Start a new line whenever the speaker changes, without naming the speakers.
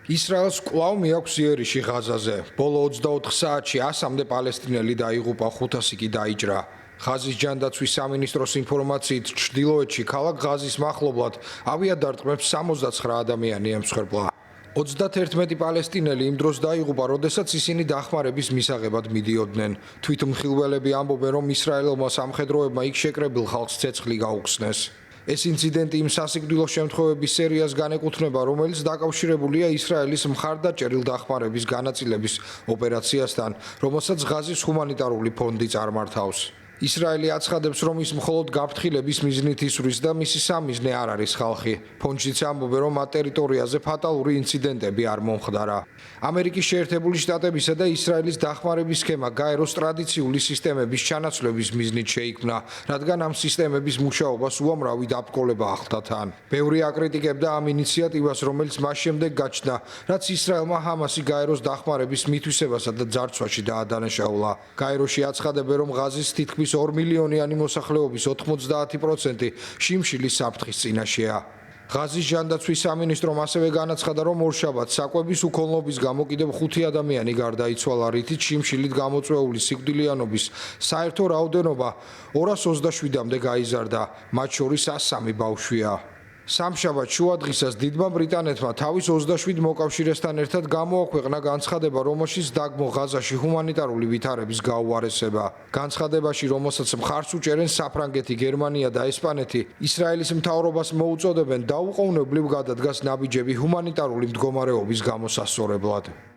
ისრაელს კვლავ მიაქვს იერიში ღაზაზე. ბოლო 24 საათში 100-მდე პალესტინელი დაიღუპა, 500 კი დაიჭრა. ღაზის ჯანდაცვის სამინისტროს ინფორმაციით, ჩრდილოეთში ქალაქ ღაზის მახლობლად ავიადარტყმებს 69 ადამიანი ემსხვერპლა. 31 პალესტინელი იმ დროს დაიღუპა, როდესაც ისინი დახმარების მისაღებად მიდიოდნენ. თვითმხილველები ამბობენ, რომ ისრაელელმა სამხედროებმა იქ შეკრებილ ხალხს ცეცხლი გაუხსნეს. ეს ინციდენტი იმ სასიკვდილო შემთხვევების სერიას განეკუთვნება, რომელიც დაკავშირებულია ისრაელის მხარდაჭერილ დახმარების განაწილების ოპერაციასთან, რომელსაც ღაზის ჰუმანიტარული ფონდი წარმართავს. ისრაელი აცხადებს, რომ ის მხოლოდ გაფრთხილების მიზნით ისვრის და მისი სამიზნე არ არის ხალხი. ფონდშიც ამბობენ, რომ ამ ტერიტორიაზე ფატალური ინციდენტები არ მომხდარა. ამერიკის შეერთებული შტატებისა და ისრაელის დახმარების სქემა გაეროს ტრადიციული სისტემების ჩანაცვლების მიზნით შეიქმნა, რადგან ამ სისტემების მუშაობას უამრავი დაბრკოლება ახლდა თან. ბევრი აკრიტიკებდა ამ ინიციატივას, რომელიც მას შემდეგ გაჩნდა, რაც ისრაელმა ჰამასი გაეროს დახმარების მითვისებასა და ძარცვაში დაადანაშაულა. გაეროში აცხადებენ, რომ ღაზის თითქმის 2 მილიონიანი მოსახლეობის 90% შიმშილის საფრთხის წინაშეა. ღაზის ჯანდაცვის სამინისტრომ ასევე განაცხადა, რომ ორშაბათს საკვების უქონლობის გამო კიდევ 5 ადამიანი გარდაიცვალა, რითიც შიმშილით გამოწვეული სიკვდილიანობის საერთო რაოდენობა 227-მდე გაიზარდა, მათ შორის 103 ბავშვია. სამშაბათ შუადღისას დიდმა ბრიტანეთმა თავის 27 მოკავშირესთან ერთად გამოაქვეყნა განცხადება, რომელშიც დაგმო ღაზაში ჰუმანიტარული ვითარების გაუარესება. განცხადებაში, რომელსაც მხარს უჭერენ საფრანგეთი, გერმანია და ესპანეთი, ისრაელის მთავრობას მოუწოდებენ დაუყოვნებლივ გადადგას ნაბიჯები ჰუმანიტარული მდგომარეობის გამოსასწორებლად.